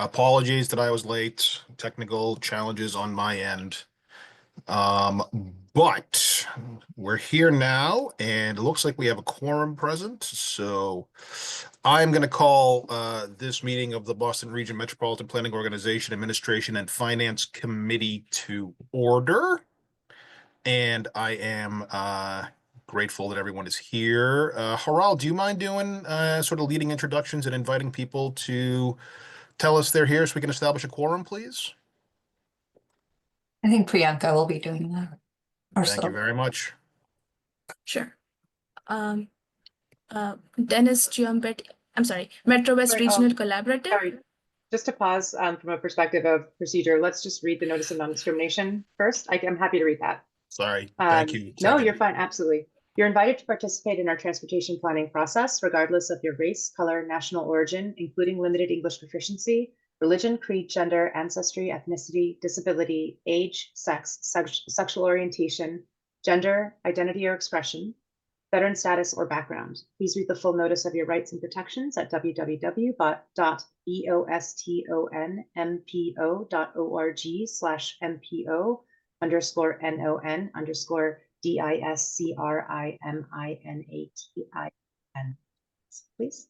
Apologies that I was late, technical challenges on my end. But we're here now and it looks like we have a quorum present. So I'm going to call this meeting of the Boston Region Metropolitan Planning Organization Administration and Finance Committee to order. And I am grateful that everyone is here. Haral, do you mind doing sort of leading introductions and inviting people to tell us they're here so we can establish a quorum, please? I think Priyanka will be doing that. Thank you very much. Sure. Dennis Giambetti, I'm sorry, Metro West Regional Collaborative. Sorry, just to pause from a perspective of procedure, let's just read the notice of non-discrimination first. I'm happy to read that. Sorry, thank you. No, you're fine, absolutely. You're invited to participate in our transportation planning process, regardless of your race, color, national origin, including limited English proficiency, religion, creed, gender, ancestry, ethnicity, disability, age, sex, sexual orientation, gender, identity or expression, veteran status or background. Please read the full notice of your rights and protections at www.bostonmpo.org/MPO_DISCRIMINATION. Please.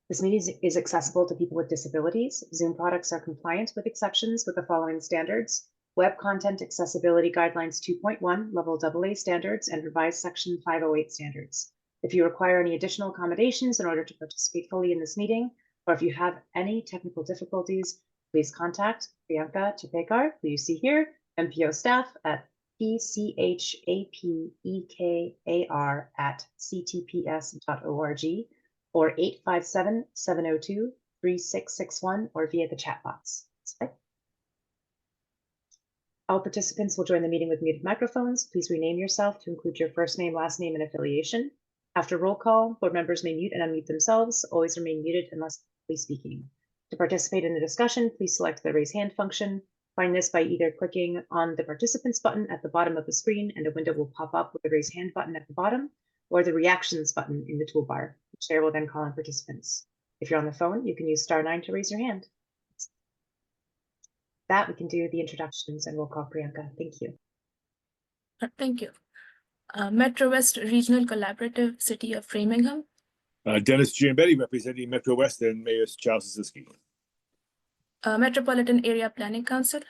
This meeting is accessible to people with disabilities. Zoom products are compliant with exceptions with the following standards: Web Content Accessibility Guidelines 2.1, Level AA standards, and revised Section 508 standards. If you require any additional accommodations in order to participate fully in this meeting, or if you have any technical difficulties, please contact Priyanka Chapekar, who you see here, MPO staff at pchapekar@ctps.org, or 857-702-3661, or via the chat box. All participants will join the meeting with muted microphones. Please rename yourself to include your first name, last name, and affiliation. After roll call, board members may mute and unmute themselves. Always remain muted unless speaking. To participate in the discussion, please select the raise hand function. Find this by either clicking on the participants button at the bottom of the screen, and a window will pop up with the raise hand button at the bottom, or the reactions button in the toolbar. The chair will then call on participants. If you're on the phone, you can use *9 to raise your hand. That we can do the introductions and we'll call Priyanka. Thank you. Thank you. Metro West Regional Collaborative, City of Framingham. Dennis Giambetti, representing Metro West, and Mayor Charles Zisky. Metropolitan Area Planning Council.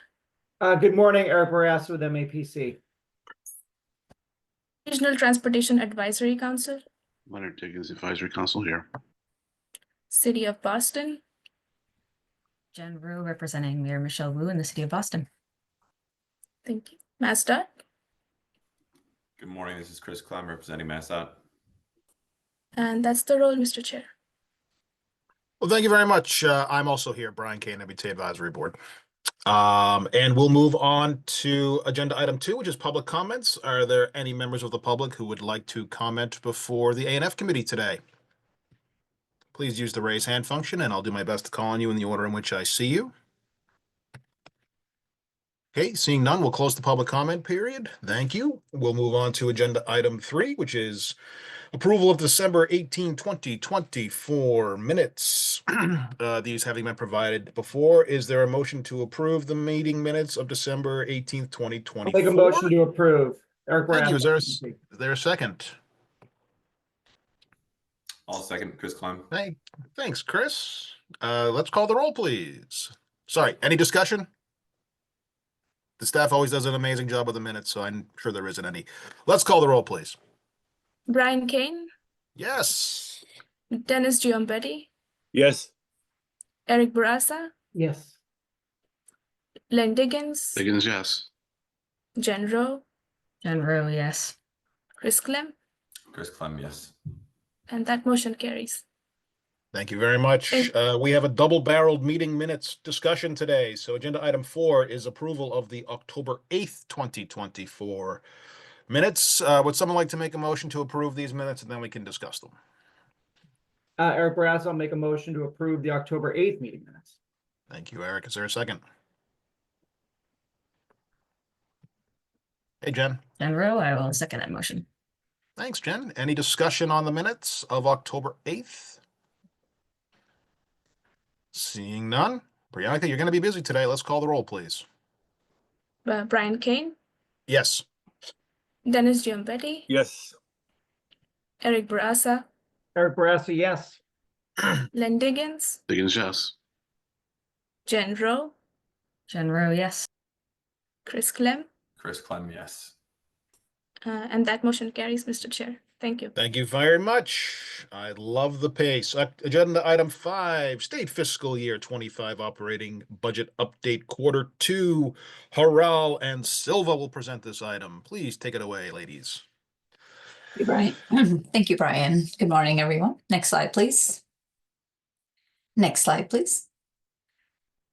Good morning, Eric Barras with MAPC. Regional Transportation Advisory Council. Leonard Diggins Advisory Council here. City of Boston. Jen Rue representing Mayor Michelle Wu in the City of Boston. Thank you. MassDOT. Good morning, this is Chris Clem representing MassDOT. And that's the role, Mr. Chair. Well, thank you very much. I'm also here, Brian Kane, MBTA Advisory Board. And we'll move on to agenda item 2, which is public comments. Are there any members of the public who would like to comment before the A&F committee today? Please use the raise hand function, and I'll do my best to call on you in the order in which I see you. Okay, seeing none, we'll close the public comment period. Thank you. We'll move on to agenda item 3, which is approval of December 18, 2024 minutes. These having been provided before, is there a motion to approve the meeting minutes of December 18th, 2024? I'll make a motion to approve. Eric Thank you. Barras. Is there a second? I'll second Chris Clem. Thanks, Chris. Let's call the roll, please. Sorry, any discussion? The staff always does an amazing job with the minutes, so I'm sure there isn't any. Let's call the roll, please. Brian Kane. Yes. Dennis Giambetti. Yes. Eric Barassa. Yes. Len Diggins. Diggins, yes. Jen Rue. Jen Rue, yes. Chris Clem. Chris Clem, yes. And that motion carries. Thank you very much. We have a double-barreled meeting minutes discussion today. So agenda item 4 is approval of the October 8th, 2024 minutes. Would someone like to make a motion to approve these minutes, and then we can discuss them? Eric Barras, I'll make a motion to approve the October 8th meeting minutes. Thank you, Eric. Is there a second? Hey, Jen. Jen Rue, I will second that motion. Thanks, Jen. Any discussion on the minutes of October 8th? Seeing none. Priyanka, you're going to be busy today. Let's call the roll, please. Brian Kane, Yes. Dennis Giambetti, Yes. Eric Barassa, Eric Barassa, yes. Len Diggins, Diggins, yes. Jen Rowe, Jen Rue, yes. Chris Clem, Chris Clem, yes. and that motion carries, Mr. Chair. Thank you. Thank you very much. I love the pace. Agenda item 5, state fiscal year 25 operating budget update quarter 2. Harrell and Silva will present this item. Please take it away, ladies. Thank you, Brian. Thank you, Brian. Good morning, everyone. Next slide, please. Next slide, please.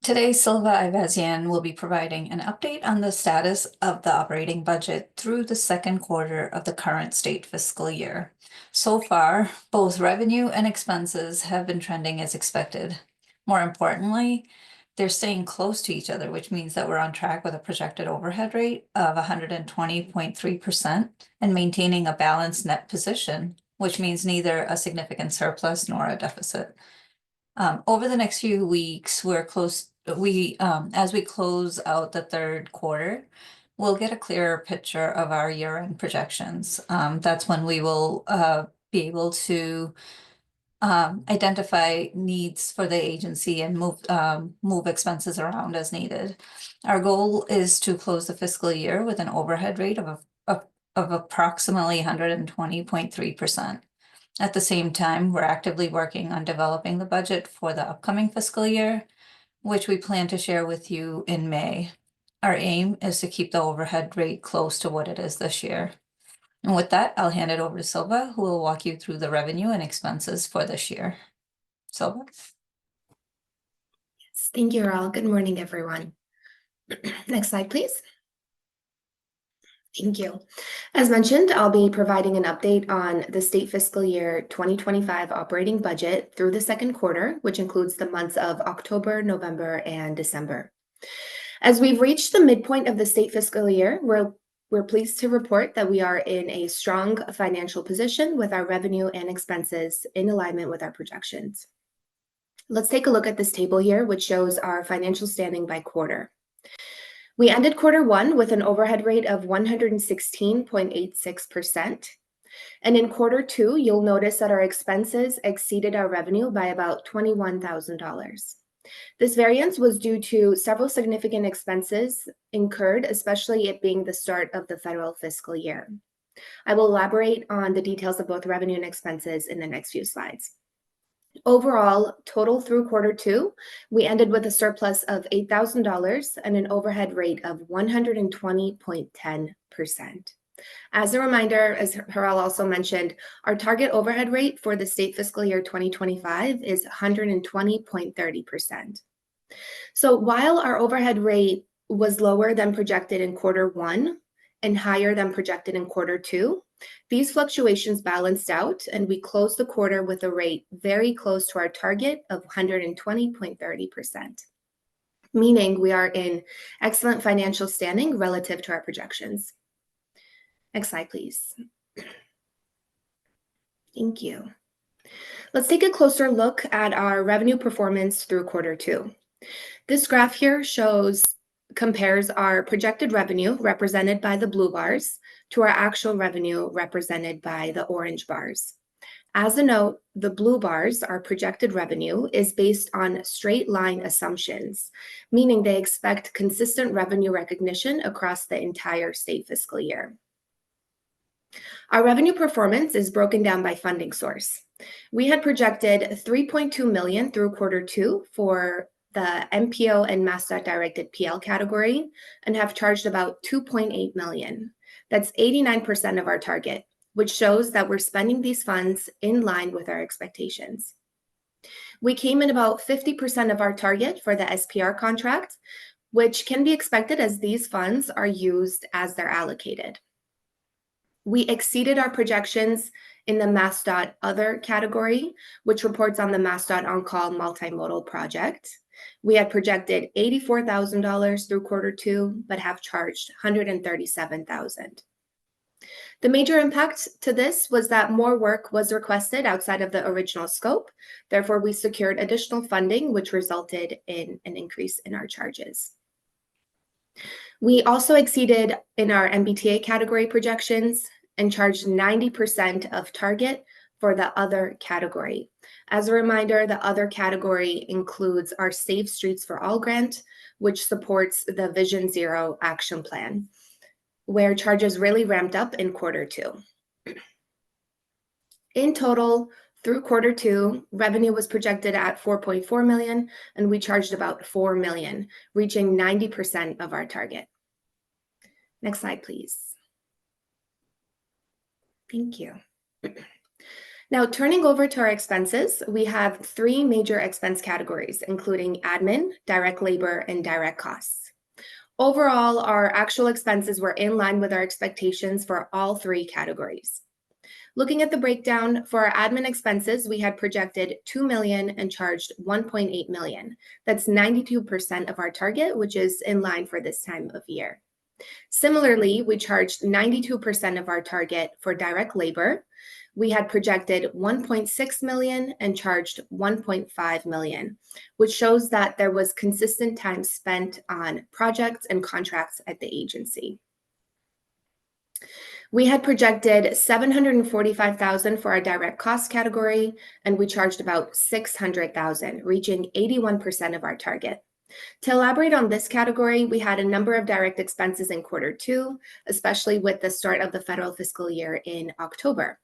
Today, Silva Ivazian will be providing an update on the status of the operating budget through the second quarter of the current state fiscal year. So far, both revenue and expenses have been trending as expected. More importantly, they're staying close to each other, which means that we're on track with a projected overhead rate of 120.3% and maintaining a balanced net position, which means neither a significant surplus nor a deficit. Over the next few weeks, as we close out the third quarter, we'll get a clearer picture of our year-end projections. That's when we will be able to identify needs for the agency and move expenses around as needed. Our goal is to close the fiscal year with an overhead rate of approximately 120.3%. At the same time, we're actively working on developing the budget for the upcoming fiscal year, which we plan to share with you in May. Our aim is to keep the overhead rate close to what it is this year. And with that, I'll hand it over to Silva, who will walk you through the revenue and expenses for this year. Silva? Yes, thank you, Raul. Good morning, everyone. Next slide, please. Thank you. As mentioned, I'll be providing an update on the state fiscal year 2025 operating budget through the second quarter, which includes the months of October, November, and December. As we've reached the midpoint of the state fiscal year, we're pleased to report that we are in a strong financial position with our revenue and expenses in alignment with our projections. Let's take a look at this table here, which shows our financial standing by quarter. We ended quarter 1 with an overhead rate of 116.86%. And in quarter 2, you'll notice that our expenses exceeded our revenue by about $21,000. This variance was due to several significant expenses incurred, especially it being the start of the federal fiscal year. I will elaborate on the details of both revenue and expenses in the next few slides. Overall, total through quarter 2, we ended with a surplus of $8,000 and an overhead rate of 120.10%. As a reminder, as Harrell also mentioned, our target overhead rate for the state fiscal year 2025 is 120.30%. So while our overhead rate was lower than projected in quarter 1 and higher than projected in quarter 2, these fluctuations balanced out, and we closed the quarter with a rate very close to our target of 120.30%, meaning we are in excellent financial standing relative to our projections. Next slide, please. Thank you. Let's take a closer look at our revenue performance through quarter 2. This graph here compares our projected revenue, represented by the blue bars, to our actual revenue, represented by the orange bars. As a note, the blue bars, our projected revenue, is based on straight line assumptions, meaning they expect consistent revenue recognition across the entire state fiscal year. Our revenue performance is broken down by funding source. We had projected $3.2 million through quarter 2 for the MPO and MassDOT directed PL category and have charged about $2.8 million. That's 89% of our target, which shows that we're spending these funds in line with our expectations. We came in about 50% of our target for the SPR contract, which can be expected as these funds are used as they're allocated. We exceeded our projections in the MassDOT other category, which reports on the MassDOT on-call multimodal project. We had projected $84,000 through quarter 2, but have charged $137,000. The major impact to this was that more work was requested outside of the original scope. Therefore, we secured additional funding, which resulted in an increase in our charges. We also exceeded in our MBTA category projections and charged 90% of target for the other category. As a reminder, the other category includes our Safe Streets for All grant, which supports the Vision Zero action plan, where charges really ramped up in Q2. In total, through Q2, revenue was projected at 4.4 million, and we charged about 4 million, reaching 90% of our target. Next slide, please. Thank you. Now, turning over to our expenses, we have 3 major expense categories, including admin, direct labor, and direct costs. Overall, our actual expenses were in line with our expectations for all 3 categories. Looking at the breakdown for our admin expenses, we had projected 2 million and charged 1.8 million. That's 92% of our target, which is in line for this time of year. Similarly, we charged 92% of our target for direct labor. We had projected 1.6 million and charged 1.5 million, which shows that there was consistent time spent on projects and contracts at the agency. We had projected 745,000 for our direct cost category, and we charged about 600,000, reaching 81% of our target. To elaborate on this category, we had a number of direct expenses in Q2, especially with the start of the federal fiscal year in October.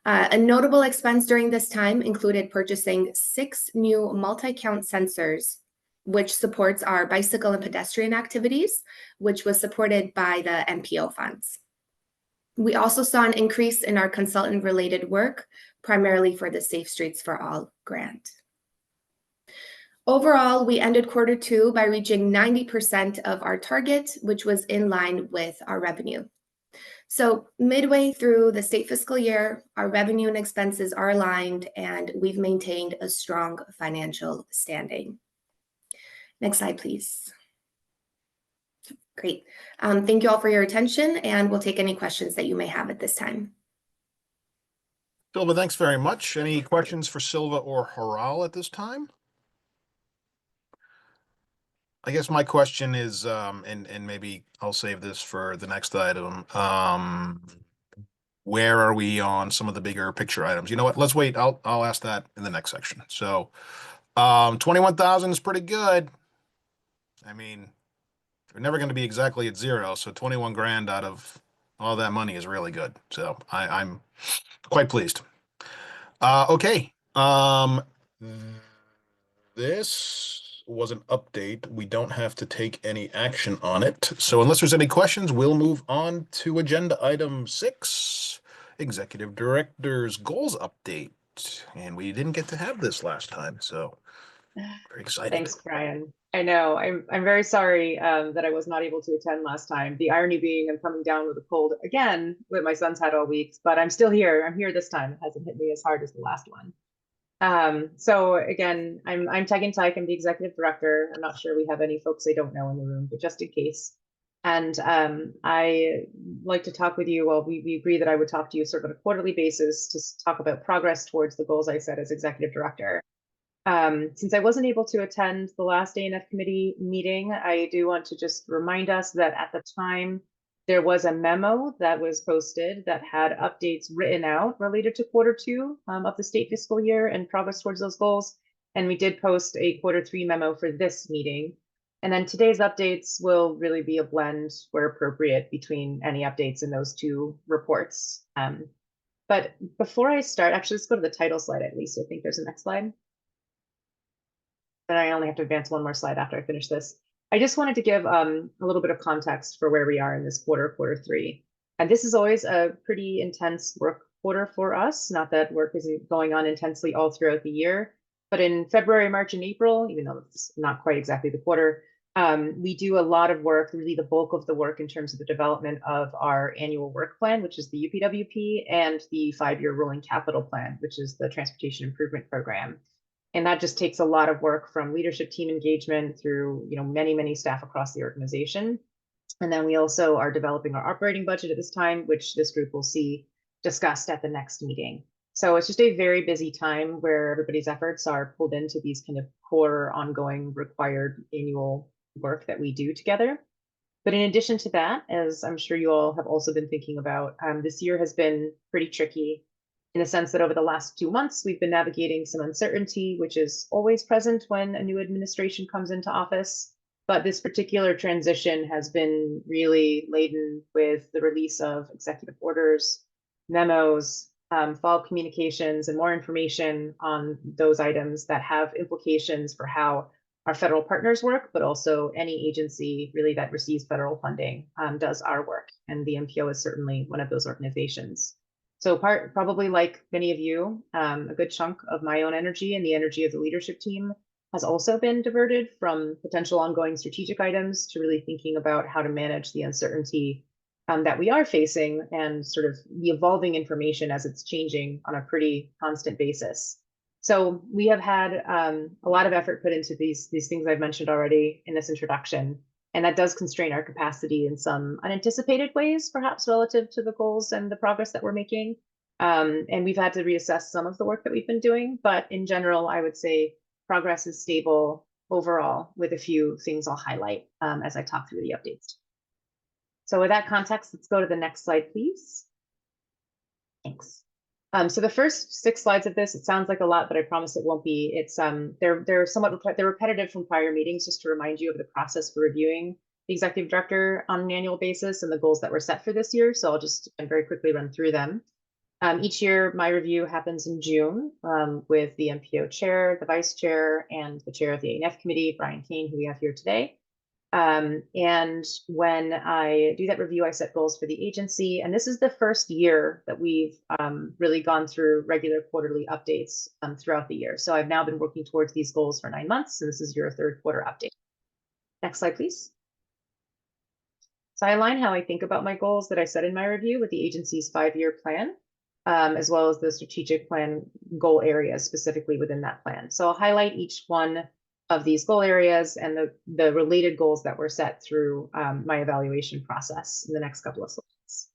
A notable expense during this time included purchasing 6 new multi-count sensors, which supports our bicycle and pedestrian activities, which was supported by the MPO funds. We also saw an increase in our consultant-related work, primarily for the Safe Streets for All grant. Overall, we ended Q2 by reaching 90% of our target, which was in line with our revenue. So midway through the state fiscal year, our revenue and expenses are aligned, and we've maintained a strong financial standing. Next slide, please. Great. Thank you all for your attention, and we'll take any questions that you may have at this time. Silva, thanks very much. Any questions for Silva or Haral at this time? I guess my question is, and maybe I'll save this for the next item. Where are we on some of the bigger picture items? You know what? Let's wait. I'll ask that in the next section. So, 21,000 is pretty good. I mean, we're never going to be exactly at zero, so 21 grand out of all that money is really good. So I'm quite pleased. Okay. This was an update. We don't have to take any action on it. So unless there's any questions, we'll move on to agenda item 6, Executive Director's Goals Update. And we didn't get to have this last time, so very excited. Thanks, Brian. I know. I'm very sorry that I was not able to attend last time. The irony being I'm coming down with a cold again with my son's had all week, but I'm still here. I'm here this time. It hasn't hit me as hard as the last one. So again, I'm Tegan Tyke. I'm the executive director. I'm not sure we have any folks I don't know in the room, but just in case. And I like to talk with you. Well, we agree that I would talk to you sort of on a quarterly basis to talk about progress towards the goals I set as executive director. Since I wasn't able to attend the last ANF committee meeting, I do want to just remind us that at the time, there was a memo that was posted that had updates written out related to Q2 of the state fiscal year and progress towards those goals. And we did post a Q3 memo for this meeting. And then today's updates will really be a blend where appropriate between any updates in those 2 reports. But before I start, actually, let's go to the title slide at least. I think there's a next slide. And I only have to advance one more slide after I finish this. I just wanted to give a little bit of context for where we are in this Q3. And this is always a pretty intense work quarter for us. Not that work isn't going on intensely all throughout the year, but in February, March, and April, even though it's not quite exactly the quarter, we do a lot of work, really the bulk of the work in terms of the development of our annual work plan, which is the UPWP, and the 5-year rolling capital plan, which is the Transportation Improvement Program. And that just takes a lot of work from leadership team engagement through, many, many staff across the organization. And then we also are developing our operating budget at this time, which this group will see discussed at the next meeting. So it's just a very busy time where everybody's efforts are pulled into these kind of core ongoing required annual work that we do together. But in addition to that, as I'm sure you all have also been thinking about, this year has been pretty tricky in the sense that over the last 2 months, we've been navigating some uncertainty, which is always present when a new administration comes into office. But this particular transition has been really laden with the release of executive orders, memos, follow-up communications, and more information on those items that have implications for how our federal partners work, but also any agency really that receives federal funding does our work. And the MPO is certainly one of those organizations. So probably like many of you, a good chunk of my own energy and the energy of the leadership team has also been diverted from potential ongoing strategic items to really thinking about how to manage the uncertainty that we are facing and sort of the evolving information as it's changing on a pretty constant basis. So we have had a lot of effort put into these things I've mentioned already in this introduction, and that does constrain our capacity in some unanticipated ways, perhaps relative to the goals and the progress that we're making. And we've had to reassess some of the work that we've been doing, but in general, I would say progress is stable overall, with a few things I'll highlight as I talk through the updates. So with that context, let's go to the next slide, please. Thanks. So the first 6 slides of this, it sounds like a lot, but I promise it won't be. It's they're somewhat they're repetitive from prior meetings, just to remind you of the process for reviewing the executive director on an annual basis and the goals that were set for this year. So I'll just very quickly run through them. Each year, my review happens in June with the MPO chair, the vice chair, and the chair of the A&F committee, Brian Kane, who we have here today. And when I do that review, I set goals for the agency. And this is the first year that we've really gone through regular quarterly updates throughout the year. So I've now been working towards these goals for 9 months. And this is your 3rd quarter update. Next slide, please. So I align how I think about my goals that I set in my review with the agency's 5-year plan, as well as the strategic plan goal areas specifically within that plan. So I'll highlight each one of these goal areas and the related goals that were set through my evaluation process in the next couple of slides.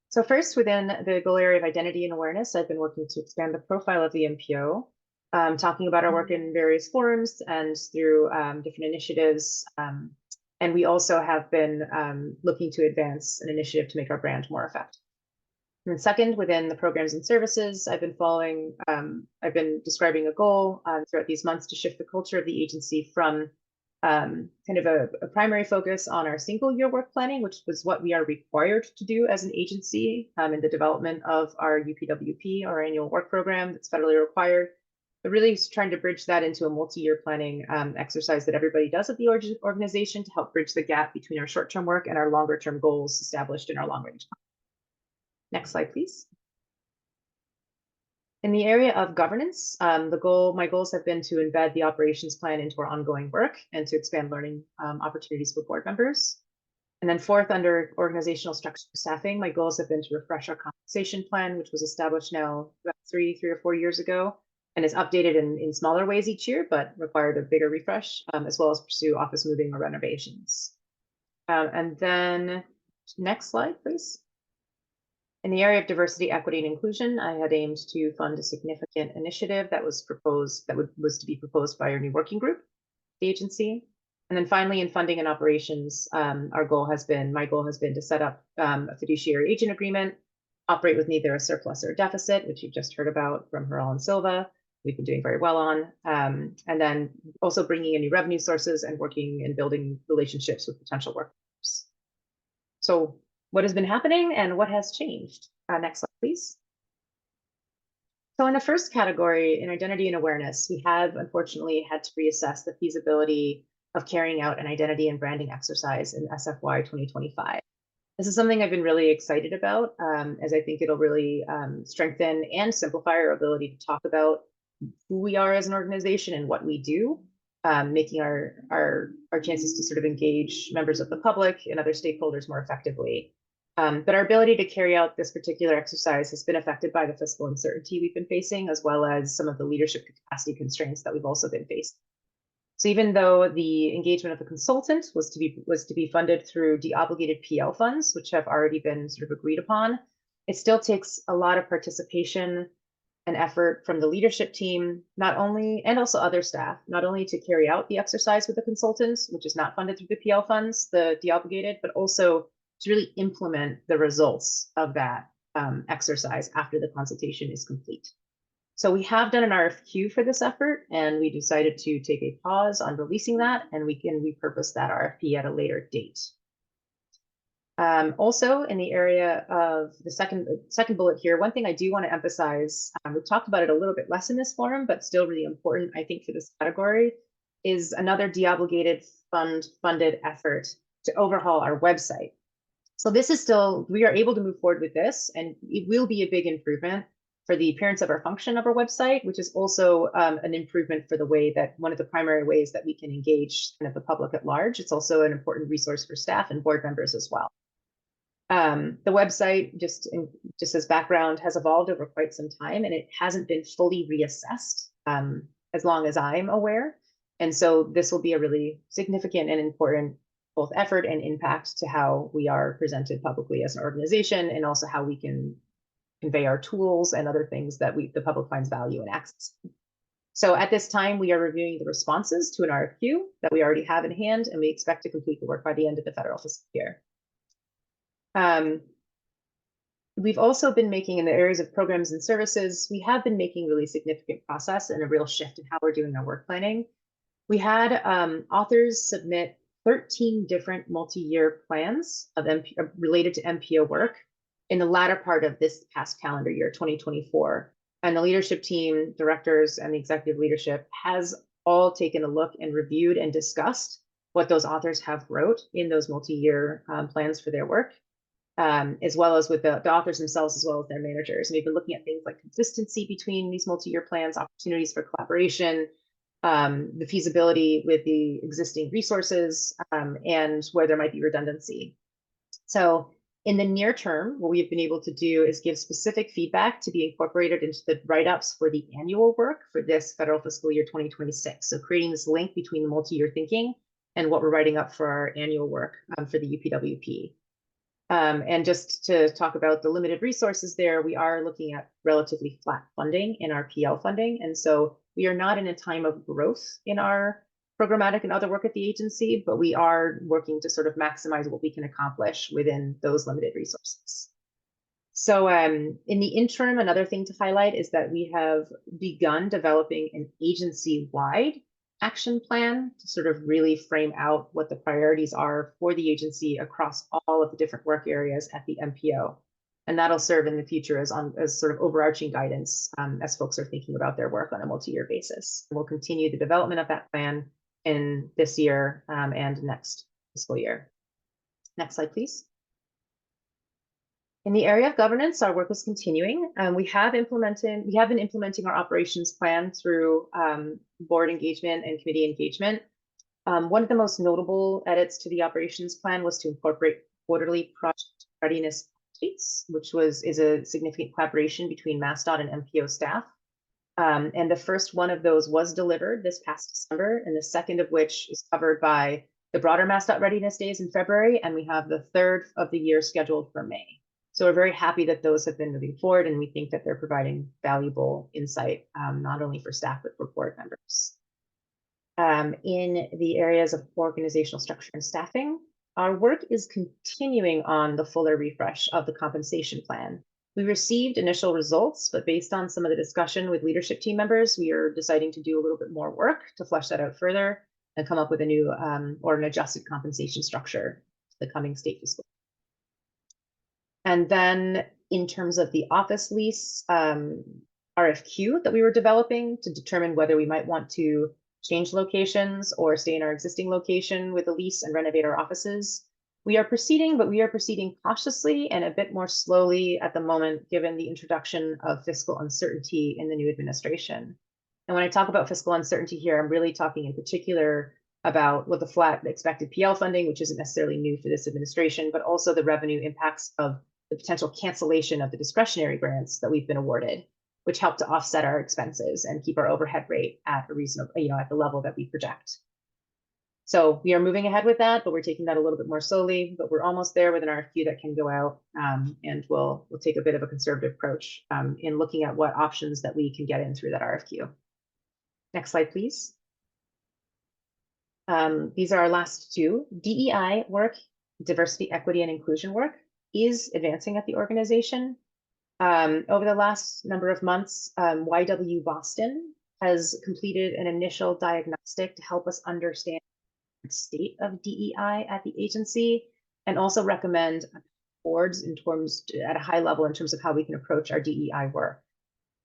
So first, within the goal area of identity and awareness, I've been working to expand the profile of the MPO, talking about our work in various forums and through different initiatives. And we also have been looking to advance an initiative to make our brand more effective. And second, within the programs and services, I've been describing a goal throughout these months to shift the culture of the agency from kind of a primary focus on our single year work planning, which was what we are required to do as an agency in the development of our UPWP, our annual work program that's federally required, but really trying to bridge that into a multi-year planning exercise that everybody does at the organization to help bridge the gap between our short-term work and our longer-term goals established in our long-range plan. Next slide, please. In the area of governance, my goals have been to embed the operations plan into our ongoing work and to expand learning opportunities for board members. And then fourth, under organizational structure staffing, my goals have been to refresh our compensation plan, which was established now about three or 4 years ago, and is updated in smaller ways each year, but required a bigger refresh, as well as pursue office moving or renovations. And then next slide, please. In the area of diversity, equity, and inclusion, I had aimed to fund a significant initiative that was to be proposed by our new working group, the agency. And then finally, in funding and operations, my goal has been to set up a fiduciary agent agreement, operate with neither a surplus or a deficit, which you've just heard about from Heral and Silva. We've been doing very well on, and then also bringing in new revenue sources and working and building relationships with potential workers. So what has been happening and what has changed? Next slide, please. So in the first category, in identity and awareness, we have unfortunately had to reassess the feasibility of carrying out an identity and branding exercise in SFY 2025. This is something I've been really excited about, as I think it'll really strengthen and simplify our ability to talk about who we are as an organization and what we do, making our chances to sort of engage members of the public and other stakeholders more effectively. But our ability to carry out this particular exercise has been affected by the fiscal uncertainty we've been facing, as well as some of the leadership capacity constraints that we've also been facing. So even though the engagement of the consultant was to be funded through deobligated PL funds, which have already been sort of agreed upon, it still takes a lot of participation and effort from the leadership team, not only, and also other staff, not only to carry out the exercise with the consultants, which is not funded through the PL funds, the deobligated, but also to really implement the results of that exercise after the consultation is complete. So we have done an RFQ for this effort, and we decided to take a pause on releasing that, and we can repurpose that RFP at a later date. Also, in the area of the second bullet here, one thing I do want to emphasize, we've talked about it a little bit less in this forum, but still really important, I think, for this category, is another deobligated funded effort to overhaul our website. So this is still, we are able to move forward with this, and it will be a big improvement for the appearance of our function of our website, which is also an improvement for the way that one of the primary ways that we can engage kind of the public at large. It's also an important resource for staff and board members as well. The website, just as background, has evolved over quite some time, and it hasn't been fully reassessed as long as I'm aware. And so this will be a really significant and important both effort and impact to how we are presented publicly as an organization, and also how we can convey our tools and other things that the public finds value in access. So at this time, we are reviewing the responses to an RFQ that we already have in hand, and we expect to complete the work by the end of the federal fiscal year. We've also been making, in the areas of programs and services, we have been making really significant progress and a real shift in how we're doing our work planning. We had authors submit 13 different multi-year plans of related to MPO work in the latter part of this past calendar year, 2024. And the leadership team, directors, and the executive leadership has all taken a look and reviewed and discussed what those authors have wrote in those multi-year plans for their work, as well as with the authors themselves, as well as their managers. And we've been looking at things like consistency between these multi-year plans, opportunities for collaboration, the feasibility with the existing resources, and where there might be redundancy. So in the near term, what we've been able to do is give specific feedback to be incorporated into the write-ups for the annual work for this federal fiscal year 2026. So creating this link between the multi-year thinking and what we're writing up for our annual work for the UPWP. And just to talk about the limited resources there, we are looking at relatively flat funding in our PL funding. And so we are not in a time of growth in our programmatic and other work at the agency, but we are working to sort of maximize what we can accomplish within those limited resources. So in the interim, another thing to highlight is that we have begun developing an agency-wide action plan to sort of really frame out what the priorities are for the agency across all of the different work areas at the MPO. And that'll serve in the future as sort of overarching guidance as folks are thinking about their work on a multi-year basis. We'll continue the development of that plan in this year and next fiscal year. Next slide, please. In the area of governance, our work is continuing. We have been implementing our operations plan through board engagement and committee engagement. One of the most notable edits to the operations plan was to incorporate quarterly project readiness updates, which is a significant collaboration between MassDOT and MPO staff. And the first one of those was delivered this past December, and the second of which is covered by the broader MassDOT readiness days in February, and we have the third of the year scheduled for May. So we're very happy that those have been moving forward, and we think that they're providing valuable insight, not only for staff, but for board members. In the areas of organizational structure and staffing, our work is continuing on the fuller refresh of the compensation plan. We received initial results, but based on some of the discussion with leadership team members, we are deciding to do a little bit more work to flesh that out further and come up with a new or an adjusted compensation structure for the coming state fiscal. And then in terms of the office lease RFQ that we were developing to determine whether we might want to change locations or stay in our existing location with a lease and renovate our offices, we are proceeding, but we are proceeding cautiously and a bit more slowly at the moment, given the introduction of fiscal uncertainty in the new administration. And when I talk about fiscal uncertainty here, I'm really talking in particular about the flat expected PL funding, which isn't necessarily new for this administration, but also the revenue impacts of the potential cancellation of the discretionary grants that we've been awarded. which help to offset our expenses and keep our overhead rate at a reasonable, at the level that we project. So we are moving ahead with that, but we're taking that a little bit more slowly, but we're almost there with an RFQ that can go out, and we'll take a bit of a conservative approach in looking at what options that we can get in through that RFQ. Next slide, please. These are our last two. DEI work, diversity, equity, and inclusion work, is advancing at the organization. Over the last number of months, YW Boston has completed an initial diagnostic to help us understand the state of DEI at the agency, and also recommend boards in terms at a high level in terms of how we can approach our DEI work.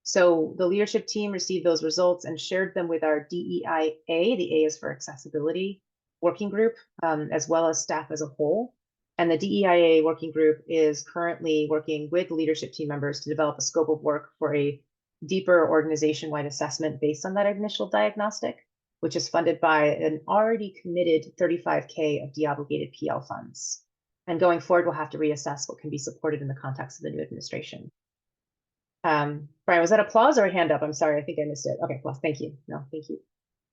So the leadership team received those results and shared them with our DEIA, the A is for accessibility, working group, as well as staff as a whole. And the DEIA working group is currently working with leadership team members to develop a scope of work for a deeper organization-wide assessment based on that initial diagnostic, which is funded by an already committed $35K of de-obligated PL funds. And going forward, we'll have to reassess what can be supported in the context of the new administration. Brian, was that applause or a hand up? I'm sorry, I think I missed it. Okay, applause. Thank you. No, thank you.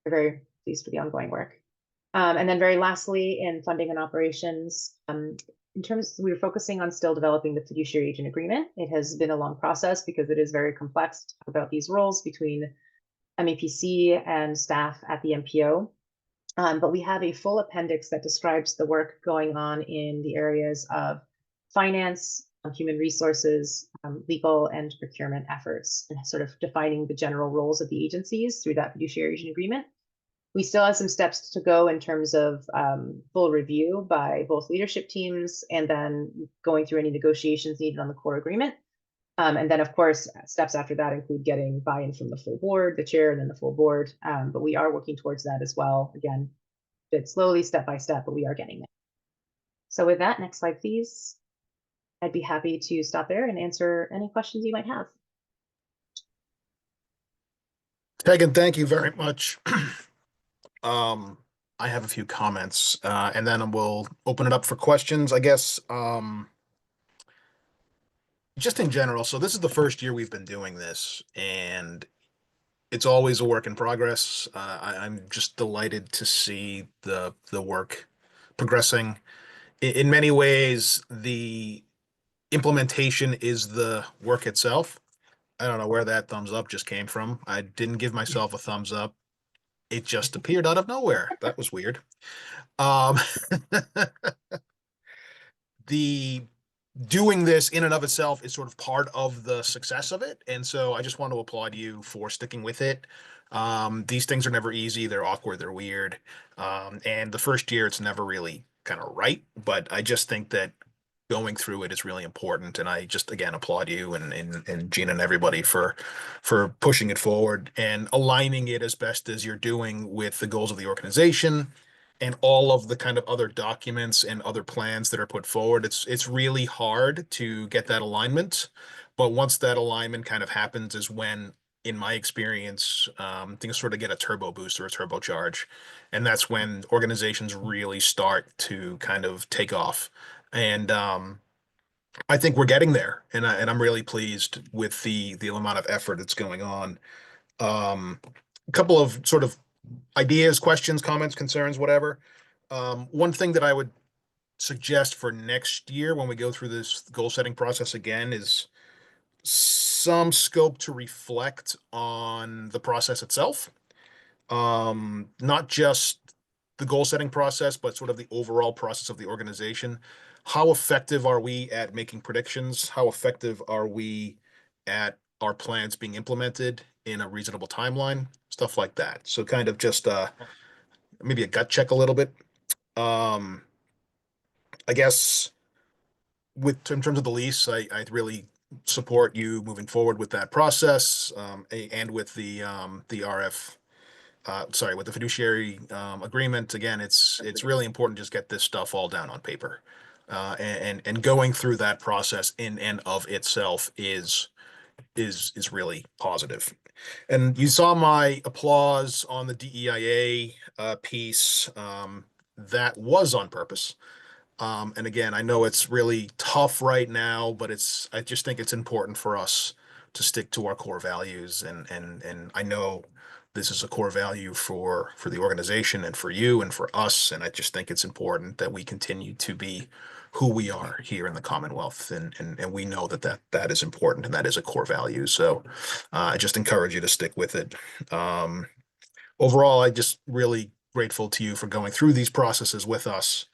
We're very pleased for the ongoing work. And then very lastly, in funding and operations, we were focusing on still developing the fiduciary agent agreement. It has been a long process because it is very complex to talk about these roles between MEPC and staff at the MPO. But we have a full appendix that describes the work going on in the areas of finance, human resources, legal, and procurement efforts, and sort of defining the general roles of the agencies through that fiduciary agent agreement. We still have some steps to go in terms of full review by both leadership teams, and then going through any negotiations needed on the core agreement. And then, of course, steps after that include getting buy-in from the full board, the chair, and then the full board. But we are working towards that as well. Again, a bit slowly, step by step, but we are getting there. So with that, next slide, please. I'd be happy to stop there and answer any questions you might have. Tegan, thank you very much. I have a few comments, and then we'll open it up for questions, I guess. Just in general, so this is the first year we've been doing this, and it's always a work in progress. I'm just delighted to see the work progressing. In many ways, the implementation is the work itself. I don't know where that thumbs up just came from. I didn't give myself a thumbs up. It just appeared out of nowhere. That was weird. The doing this in and of itself is sort of part of the success of it. And so I just want to applaud you for sticking with it. These things are never easy. They're awkward. They're weird. And the first year, it's never really kind of right. But I just think that going through it is really important. And I just, again, applaud you and Gina and everybody for pushing it forward and aligning it as best as you're doing with the goals of the organization and all of the kind of other documents and other plans that are put forward. It's really hard to get that alignment, but once that alignment kind of happens is when, in my experience, things sort of get a turbo boost or a turbocharge, and that's when organizations really start to kind of take off. And I think we're getting there, and I'm really pleased with the amount of effort that's going on. A couple of sort of ideas, questions, comments, concerns, whatever. One thing that I would suggest for next year when we go through this goal setting process again is some scope to reflect on the process itself. Not just the goal setting process, but sort of the overall process of the organization. How effective are we at making predictions? How effective are we at our plans being implemented in a reasonable timeline? Stuff like that. So kind of just maybe a gut check a little bit. I guess in terms of the lease, I really support you moving forward with that process, and with the with the fiduciary agreement. Again, it's really important to just get this stuff all down on paper, and going through that process in and of itself is really positive. And you saw my applause on the DEIA piece. That was on purpose. And again, I know it's really tough right now, but I just think it's important for us stick to our core values, and I know this is a core value for the organization and for you and for us, and I just think it's important that we continue to be who we are here in the Commonwealth, and we know that is important and that is a core value. So I just encourage you to stick with it. Overall, I just really grateful to you for going through these processes with us,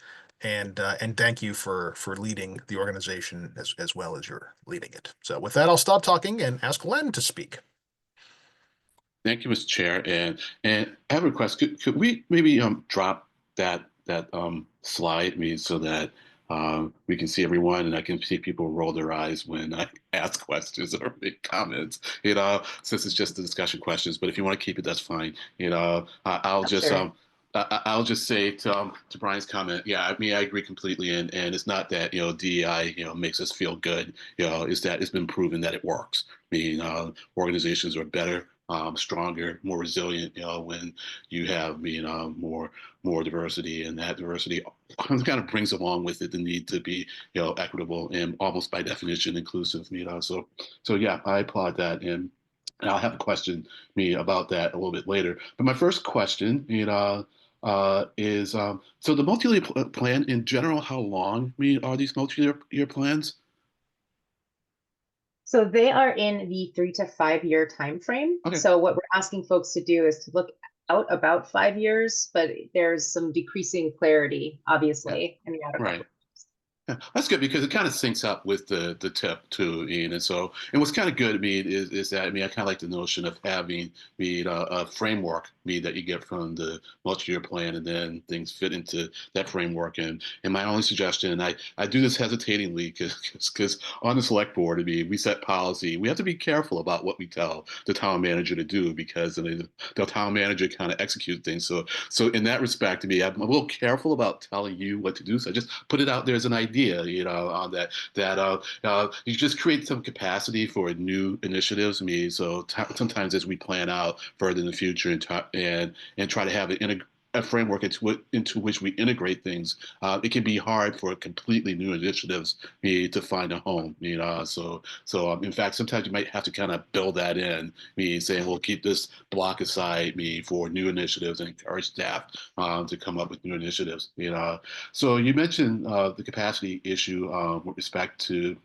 and thank you for leading the organization as well as you're leading it. So with that, I'll stop talking and ask Len to speak. Thank you, Mr. Chair. And I have a request. Could we maybe drop that slide so that we can see everyone, and I can see people roll their eyes when I ask questions or make comments, since it's just the discussion questions. But if you want to keep it, that's fine. I'll just Sure. I'll just say to Brian's comment, yeah, I mean, I agree completely, and it's not that DEI makes us feel good, is that it's been proven that it works. I mean, organizations are better, stronger, more resilient, when you have more diversity, and that diversity kind of brings along with it the need to be equitable and almost by definition inclusive. So yeah, I applaud that, and I'll have a question about that a little bit later. But my first question, is so the multi-year plan in general, how long are these multi-year plans? So they are in the 3 to 5 year time frame. Okay. So what we're asking folks to do is to look out about 5 years, but there's some decreasing clarity, obviously, in the outer couple. Right. Yeah, that's good because it kind of syncs up with the tip too, Ian. And what's kind of good, is that I kind of like the notion of having a framework that you get from the multi-year plan, and then things fit into that framework. And my only suggestion, and I do this hesitatingly because on the select board, we set policy. We have to be careful about what we tell the town manager to do, because the town manager kind of executes things. So in that respect, I'm a little careful about telling you what to do. So I just put it out there as an idea, on that you just create some capacity for new initiatives. So sometimes as we plan out further in the future and try to have a framework into which we integrate things, it can be hard for completely new initiatives to find a home. So in fact, sometimes you might have to kind of build that in, saying we'll keep this block aside for new initiatives and encourage staff to come up with new initiatives. So you mentioned the capacity issue with respect to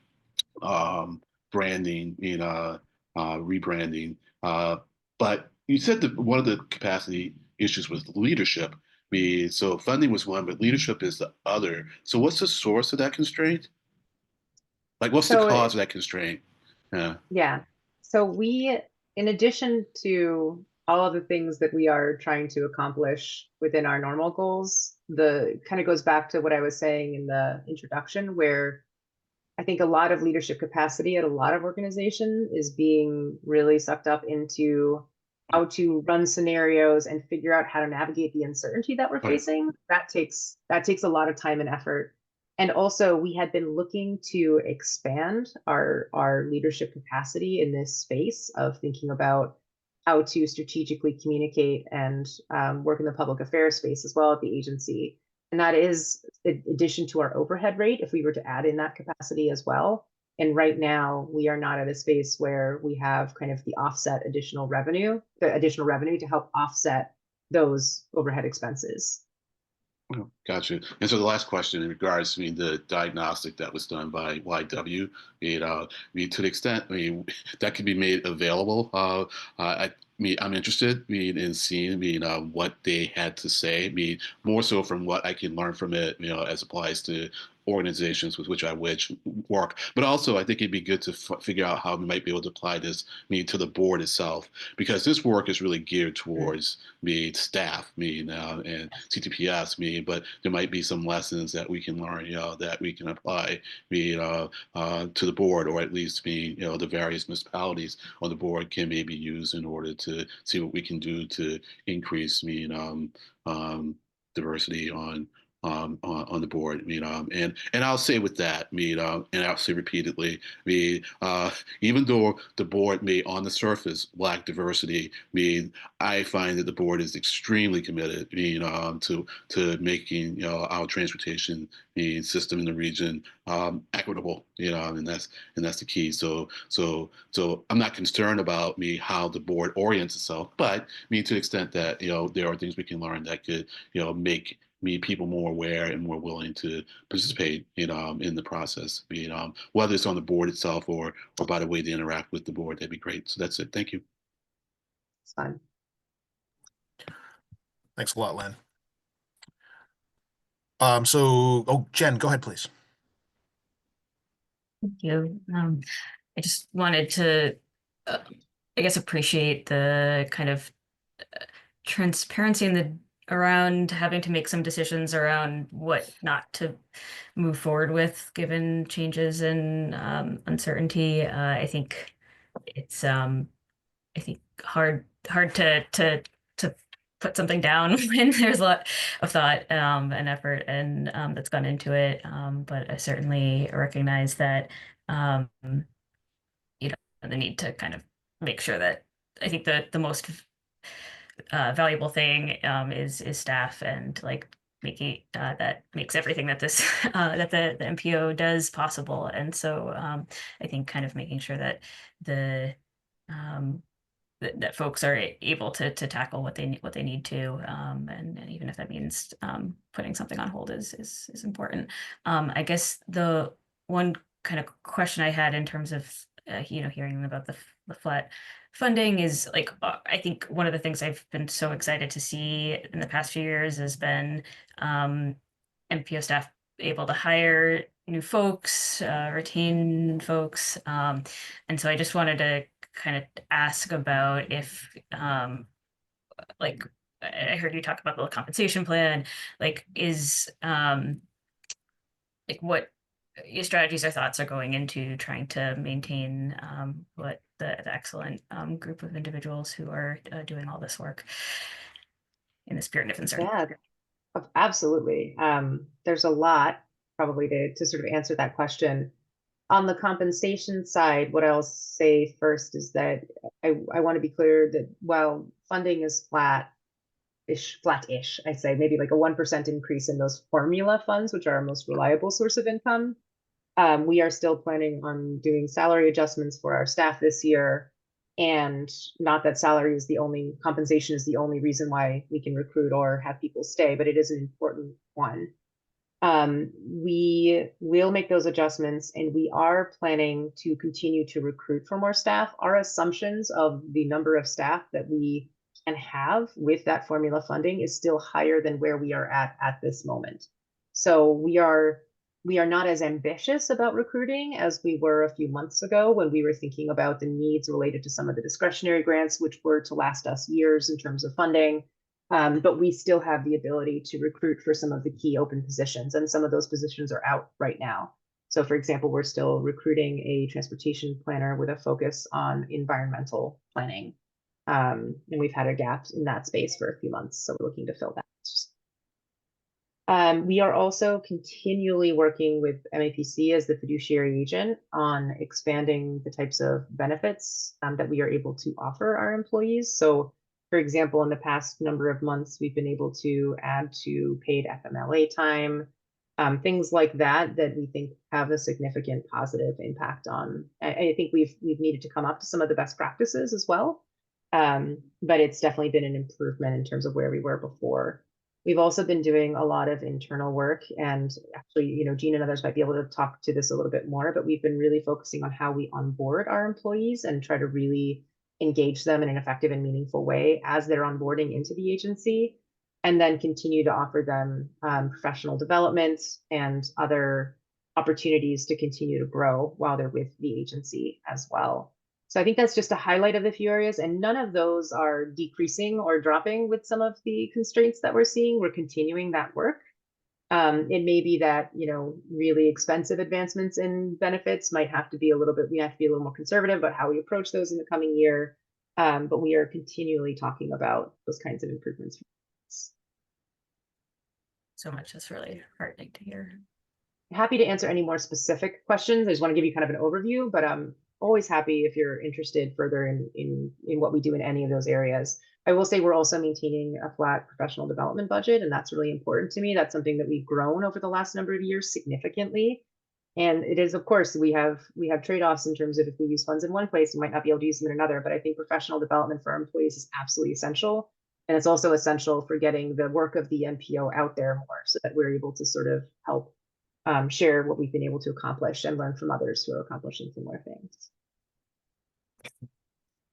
branding, rebranding, but you said that one of the capacity issues was leadership. So funding was one, but leadership is the other. So what's the source of that constraint? Like, what's the cause of that constraint? Yeah. So we, in addition to all of the things that we are trying to accomplish within our normal goals, the kind of goes back to what I was saying in the introduction, where I think a lot of leadership capacity at a lot of organizations is being really sucked up into how to run scenarios and figure out how to navigate the uncertainty that we're facing. That takes a lot of time and effort. And also, we had been looking to expand our leadership capacity in this space of thinking about how to strategically communicate and work in the public affairs space as well at the agency. And that is in addition to our overhead rate, if we were to add in that capacity as well. And right now, we are not at a space where we have kind of the additional revenue to help offset those overhead expenses. Oh, gotcha. And so the last question in regards to the diagnostic that was done by YW, to the extent that could be made available, I'm interested in seeing what they had to say, more so from what I can learn from it, as applies to organizations with which I work. But also, I think it'd be good to figure out how we might be able to apply this to the board itself, because this work is really geared towards staff, and CTPS, but there might be some lessons that we can learn, that we can apply, to the board, or at least the various municipalities on the board can maybe use in order to see what we can do to increase diversity on on the board. I mean, and I'll say with that, I mean, and I'll say repeatedly, I mean, even though the board may on the surface lack diversity, I mean, I find that the board is extremely committed, I mean, to making, you know, our transportation system in the region equitable, you know, and that's the key. So I'm not concerned about how the board orients itself, but to the extent that, you know, there are things we can learn that could, you know, make people more aware and more willing to participate, you know, in the process. Whether it's on the board itself or by the way they interact with the board, that'd be great. So that's it. Thank you. It's fine. Thanks a lot, Len. Jen, go ahead, please. Thank you. I just wanted to, I guess, appreciate the kind of transparency in the around having to make some decisions around what not to move forward with given changes in uncertainty. I think it's hard to put something down when there's a lot of thought and effort and that's gone into it. But I certainly recognize that you know, the need to kind of make sure that I think that the most valuable thing is staff and like making that makes everything that this that the MPO does possible. And so I think kind of making sure that the that folks are able to tackle what they need to, and even if that means putting something on hold is important. I guess the one kind of question I had in terms of you know, hearing about the flat funding is like I think one of the things I've been so excited to see in the past few years has been MPO staff able to hire new folks, retain folks, and so I just wanted to kind of ask about if like I heard you talk about the compensation plan, like is like what your strategies or thoughts are going into trying to maintain what the excellent group of individuals who are doing all this work in the spirit of concern. Yeah, absolutely. There's a lot probably to sort of answer that question. On the compensation side, what I'll say first is that I want to be clear that while funding is flat-ish, I'd say maybe like a 1% increase in those formula funds, which are our most reliable source of income. We are still planning on doing salary adjustments for our staff this year. And not that compensation is the only reason why we can recruit or have people stay, but it is an important one. We will make those adjustments and we are planning to continue to recruit for more staff. Our assumptions of the number of staff that we can have with that formula funding is still higher than where we are at this moment. So we are not as ambitious about recruiting as we were a few months ago when we were thinking about the needs related to some of the discretionary grants, which were to last us years in terms of funding. But we still have the ability to recruit for some of the key open positions, and some of those positions are out right now. So for example, we're still recruiting a transportation planner with a focus on environmental planning. And we've had a gap in that space for a few months, so we're looking to fill that. We are also continually working with MAPC as the fiduciary agent on expanding the types of benefits that we are able to offer our employees. So for example, in the past number of months, we've been able to add to paid FMLA time, things like that we think have a significant positive impact on. I think we've needed to come up to some of the best practices as well, but it's definitely been an improvement in terms of where we were before. We've also been doing a lot of internal work, and actually, you know, Jean and others might be able to talk to this a little bit more, but we've been really focusing on how we onboard our employees and try to really engage them in an effective and meaningful way as they're onboarding into the agency, and then continue to offer them professional development and other opportunities to continue to grow while they're with the agency as well. So I think that's just a highlight of the few areas, and none of those are decreasing or dropping with some of the constraints that we're seeing. We're continuing that work. It may be that, you know, really expensive advancements in benefits might have to be we have to be a little more conservative about how we approach those in the coming year. But we are continually talking about those kinds of improvements. so much. That's really heartening to hear. Happy to answer any more specific questions. I just want to give you kind of an overview, but I'm always happy if you're interested further in what we do in any of those areas. I will say we're also maintaining a flat professional development budget, and that's really important to me. That's something that we've grown over the last number of years significantly. And it is, of course, we have trade-offs in terms of if we use funds in one place, we might not be able to use them in another. But I think professional development for our employees is absolutely essential. And it's also essential for getting the work of the MPO out there more so that we're able to sort of help share what we've been able to accomplish and learn from others who are accomplishing similar things.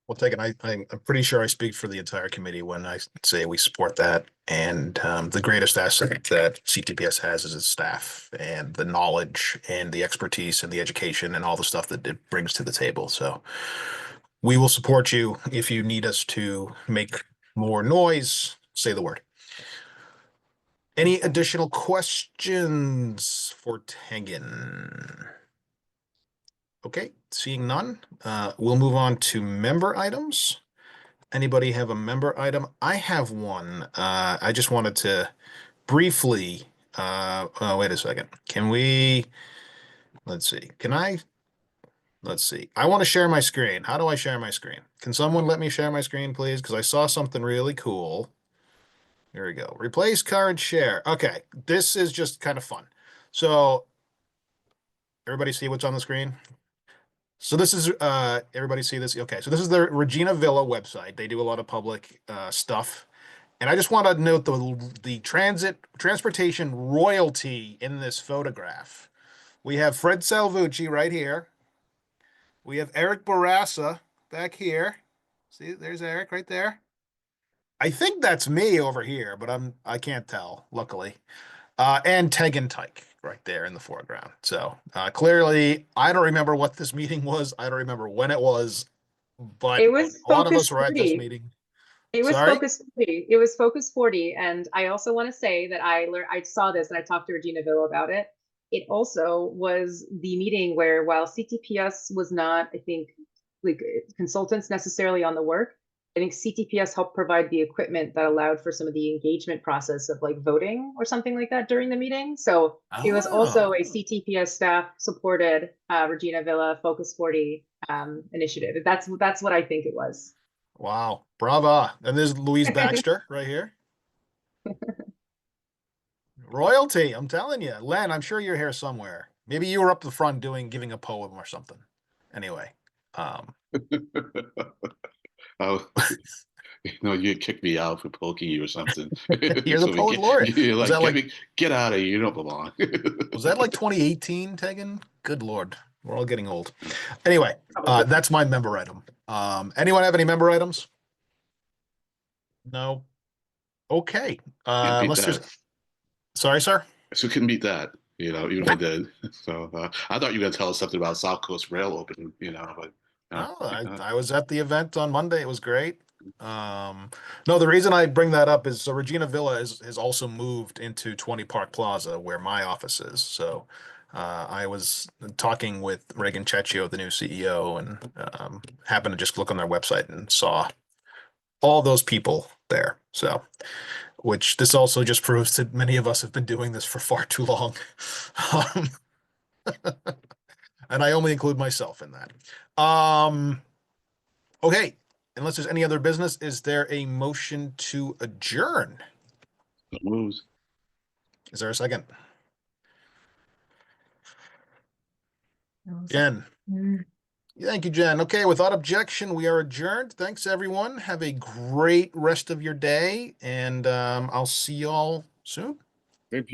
Well, Tegan, I'm pretty sure I speak for the entire committee when I say we support that. And the greatest asset that CTPS has is its staff and the knowledge and the expertise and the education and all the stuff that it brings to the table. So we will support you. If you need us to make more noise, say the word. Any additional questions for Tegan? Okay, seeing none, we'll move on to member items. Anybody have a member item? I have one. I just wanted to briefly, wait a second. Can we, let's see, let's see. I want to share my screen. How do I share my screen? Can someone let me share my screen, please? Because I saw something really cool. Here we go. Replace card share. Okay, this is just kind of fun. So everybody see what's on the screen? So this is, everybody see this? Okay, so this is the Regina Villa website. They do a lot of public stuff. And I just want to note the transportation royalty in this photograph. We have Fred Salvucci right here. We have Eric Barassa back here. See, there's Eric right there. I think that's me over here, but I can't tell, luckily. And Tegan Tyke right there in the foreground. So clearly, I don't remember what this meeting was. I don't remember when it was, but It was a lot of us Focus were at this 40. meeting. It was Sorry? Focus 40. It was Focus 40. And I also want to say that I saw this and I talked to Regina Villa about it. It also was the meeting where while CTPS was not, I think, like consultants necessarily on the work, I think CTPS helped provide the equipment that allowed for some of the engagement process of like voting or something like that during the meeting. So it was also a CTPS staff supported Regina Villa Focus 40 initiative. That's what I think it was. Wow, brava. And there's Louise Baxter right here. Royalty, I'm telling you. Len, I'm sure you're here somewhere. Maybe you were up the front giving a poem or something. Anyway. Oh, you kicked me out for poking you or something. You're the poet laureate. You're Was like, that like, get out of here. You don't belong. was that like 2018, Tegan? Good Lord. We're all getting old. Anyway, that's my member item. Anyone have any member items? No. Okay. Can't beat that. Sorry, sir. So couldn't beat that, even if I did. So I thought you were going to tell us something about South Coast Rail opening, but. I was at the event on Monday. It was great. No, the reason I bring that up is so Regina Villa has also moved into 20 Park Plaza where my office is. So I was talking with Reagan Checchio, the new CEO, and happened to just look on their website and saw all those people there. So, which this also just proves that many of us have been doing this for far too long. And I only include myself in that. Okay, unless there's any other business, is there a motion to adjourn? Moves. Is there a second? Jen. Thank you, Jen. Okay, without objection, we are adjourned. Thanks, everyone. Have a great rest of your day, and I'll see you all soon.